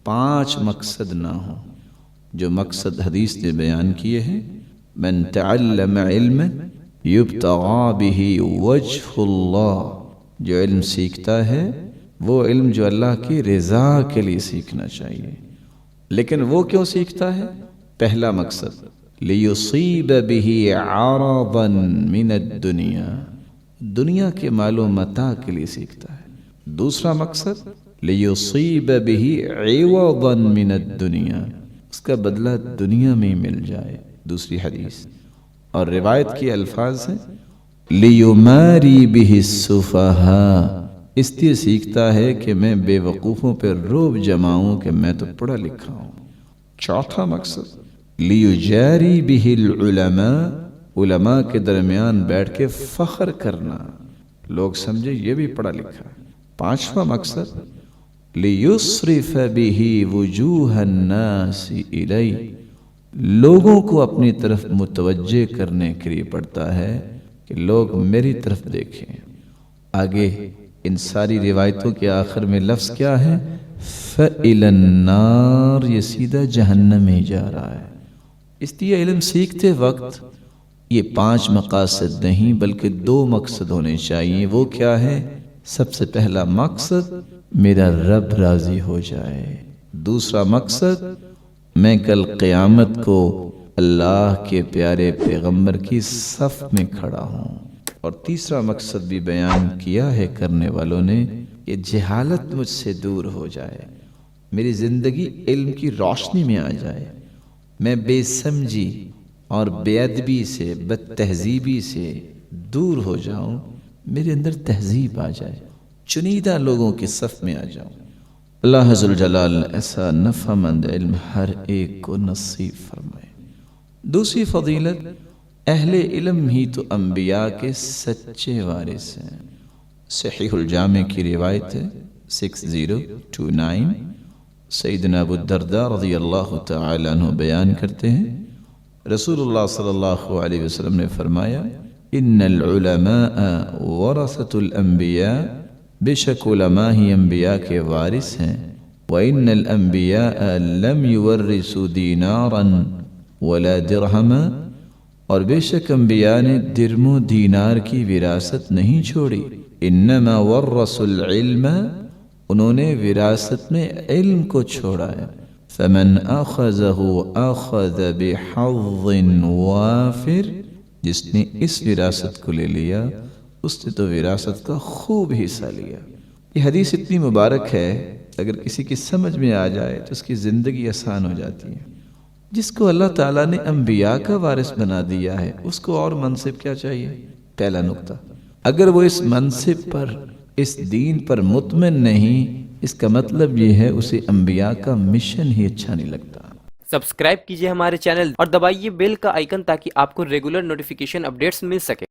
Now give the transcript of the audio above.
5 مقصد نہ ہوں جو مقصد حدیث نے بیان کیے ہیں. من تعلم علما یبتغى به وجه اللہ، جو علم سیکھتا ہے وہ علم جو اللہ کی رضا کے لیے سیکھنا چاہیے. لیکن وہ کیوں سیکھتا ہے؟ پہلا مقصد لیصیب به عرضا من الدنیا، دنیا کے مال و متاع کے لیے سیکھتا ہے. دوسرا مقصد لیصیب به عوضا من الدنیا، اس کا بدلہ دنیا میں مل جائے. دوسری حدیث اور روایت کے الفاظ ہیں لیماری به السفہاء، اس لیے سیکھتا ہے کہ میں بے وقوفوں پہ روب جماؤں کہ میں تو پڑھا لکھا ہوں. چوتھا مقصد لیجاری به العلماء، علماء کے درمیان بیٹھ کے فخر کرنا، لوگ سمجھے یہ بھی پڑھا لکھا ہے. پانچواں مقصد لیصرف به وجوہ الناس الی، لوگوں کو اپنی طرف متوجہ کرنے کے لیے پڑھتا ہے کہ لوگ میری طرف دیکھیں. آگے ان ساری روایتوں کے آخر میں لفظ کیا ہے؟ فَإِلَى النَّارِ، یہ سیدھا جہنم میں جا رہا ہے. اس لیے علم سیکھتے وقت یہ 5 مقاصد نہیں بلکہ 2 مقصد ہونے چاہیے. وہ کیا ہے؟ سب سے پہلا مقصد میرا رب راضی ہو جائے. دوسرا مقصد میں کل قیامت کو اللہ کے پیارے پیغمبر کی صف میں کھڑا ہوں. اور تیسرا مقصد بھی بیان کیا ہے کرنے والوں نے کہ جہالت مجھ سے دور ہو جائے، میری زندگی علم کی روشنی میں آ جائے، میں بے سمجھی اور بے ادبی سے بد تہذیبی سے دور ہو جاؤں، میرے اندر تہذیب آ جائے، چنیدہ لوگوں کی صف میں آ جاؤں. اللہ ذوالجلال ایسا نفع مند علم ہر ایک کو نصیب فرمائے. دوسری فضیلت، اہل علم ہی تو انبیاء کے سچے وارث ہیں. صحیح الجامع کی روایت ہے 6029، سیدنا ابو الدرداء رضی اللہ تعالی عنہ بیان کرتے ہیں رسول اللہ صلی اللہ علیہ وسلم نے فرمایا ان العلماء ورثۃ الانبیاء، بے شک علماء ہی انبیاء کے وارث ہیں. وَإِنَّ الْأَنْبِيَاءَ لَمْ يُوَرِّثُوا دِينَارًا وَلَا دِرْهَمًا، اور بے شک انبیاء نے درم و دینار کی وراثت نہیں چھوڑی. انما ورثوا العلم، انہوں نے وراثت میں علم کو چھوڑا ہے. فمن اخذه اخذ بحظ وافر، جس نے اس وراثت کو لے لیا اس نے تو وراثت کا خوب حصہ لیا. یہ حدیث اتنی مبارک ہے اگر کسی کی سمجھ میں آ جائے تو اس کی زندگی آسان ہو جاتی ہے. جس کو اللہ تعالیٰ نے انبیاء کا وارث بنا دیا ہے اس کو اور منصب کیا چاہیے؟ پہلا نقطہ، اگر وہ اس منصب پر اس دین پر مطمئن نہیں، اس کا مطلب یہ ہے اسے انبیاء کا مشن ہی اچھا نہیں لگتا. سبسکرائب کیجئے ہمارے چینل اور دبائیے بیل کا آئیکن تاکہ آپ کو ریگولر نوٹیفیکیشن اپڈیٹس مل سکے.